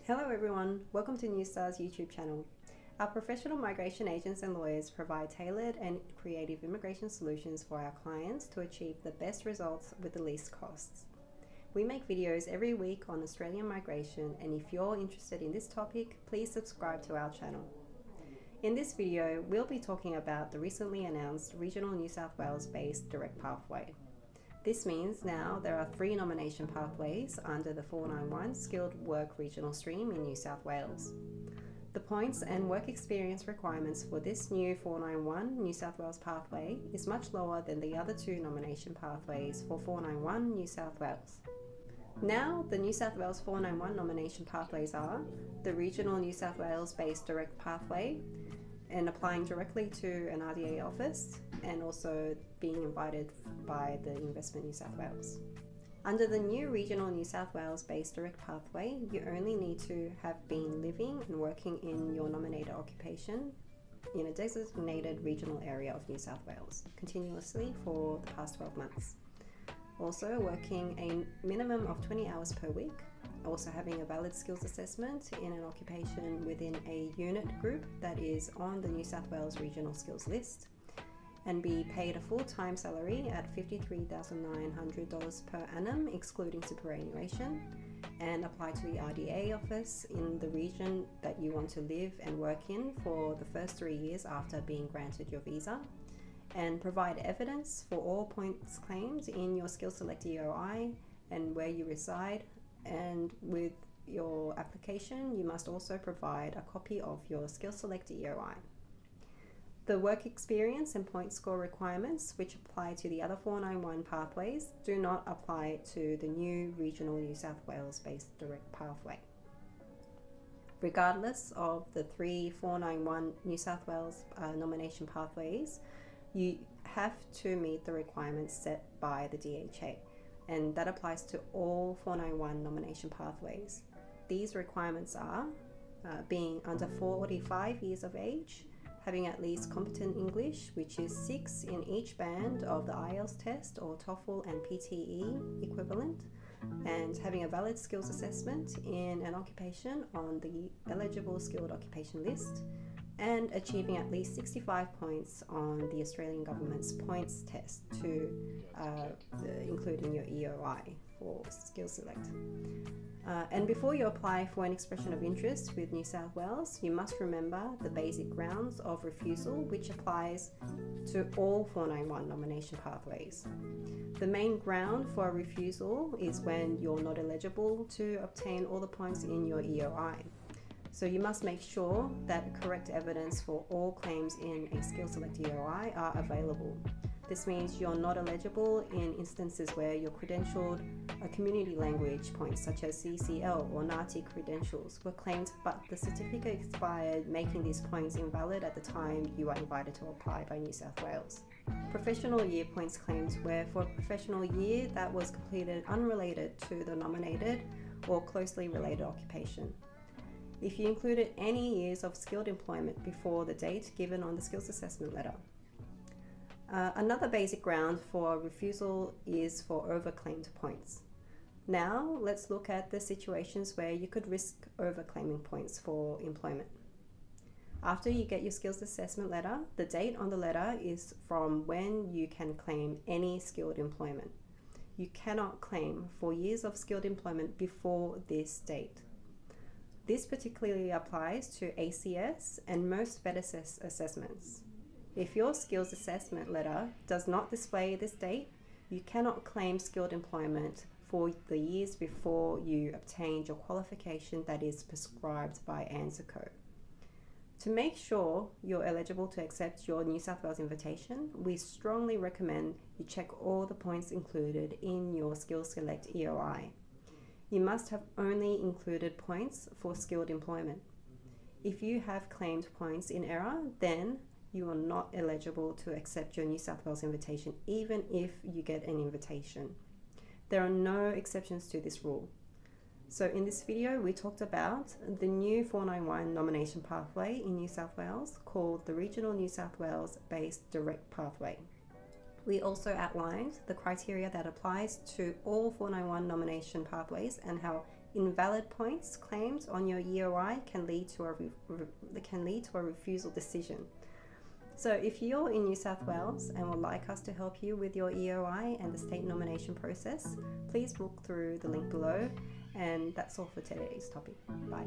Hello everyone, welcome to Newstars YouTube channel. Our professional migration agents and lawyers provide tailored and creative immigration solutions for our clients to achieve the best results with the least costs. We make videos every week on Australian migration, and if you're interested in this topic, please subscribe to our channel. In this video, we'll be talking about the recently announced Regional New South Wales-based direct pathway. This means now there are 3 nomination pathways under the 491 Skilled Work Regional Stream in New South Wales. The points and work experience requirements for this new 491 New South Wales pathway is much lower than the other 2 nomination pathways for 491 New South Wales. Now, the New South Wales 491 nomination pathways are the Regional New South Wales-based direct pathway and applying directly to an RDA office, and also being invited by the Investment NSW. Under the new Regional New South Wales-based direct pathway, you only need to have been living and working in your nominated occupation in a designated regional area of New South Wales continuously for the past 12 months. Also working a minimum of 20 hours per week, also having a valid skills assessment in an occupation within a unit group that is on the New South Wales Regional Skills List, and be paid a full-time salary at $53,900 per annum excluding superannuation, and apply to the RDA office in the region that you want to live and work in for the first 3 years after being granted your visa, and provide evidence for all points claimed in your Skills Select EOI and where you reside. And with your application, you must also provide a copy of your Skills Select EOI. The work experience and point score requirements, which apply to the other 491 pathways, do not apply to the new Regional New South Wales-based direct pathway. Regardless of the 3 491 New South Wales nomination pathways, you have to meet the requirements set by the DHA, and that applies to all 491 nomination pathways. These requirements are being under 45 years of age, having at least competent English, which is 6 in each band of the IELTS test or TOEFL and PTE equivalent, and having a valid skills assessment in an occupation on the eligible skilled occupation list, and achieving at least 65 points on the Australian government's points test to include in your EOI for Skills Select. And before you apply for an expression of interest with New South Wales, you must remember the basic grounds of refusal, which applies to all 491 nomination pathways. The main ground for a refusal is when you're not eligible to obtain all the points in your EOI. So you must make sure that correct evidence for all claims in a Skills Select EOI are available. This means you're not eligible in instances where you're credentialed community language points such as CCL or NAATI credentials were claimed, but the certificate expired, making these points invalid at the time you are invited to apply by New South Wales. Professional year points claims were for a professional year that was completed unrelated to the nominated or closely related occupation. If you included any years of skilled employment before the date given on the skills assessment letter. Another basic ground for refusal is for overclaimed points. Now let's look at the situations where you could risk overclaiming points for employment. After you get your skills assessment letter, the date on the letter is from when you can claim any skilled employment. You cannot claim for years of skilled employment before this date. This particularly applies to ACS and most VET assessments. If your skills assessment letter does not display this date, you cannot claim skilled employment for the years before you obtained your qualification that is prescribed by ANZCO. To make sure you're eligible to accept your New South Wales invitation, we strongly recommend you check all the points included in your Skills Select EOI. You must have only included points for skilled employment. If you have claimed points in error, then you are not eligible to accept your New South Wales invitation, even if you get an invitation. There are no exceptions to this rule. So in this video, we talked about the new 491 nomination pathway in New South Wales called the Regional New South Wales-based direct pathway. We also outlined the criteria that applies to all 491 nomination pathways and how Invalid points claimed on your EOI can lead to a refusal decision. So if you're in New South Wales and would like us to help you with your EOI and the state nomination process, please look through the link below. And that's all for today's topic. Bye.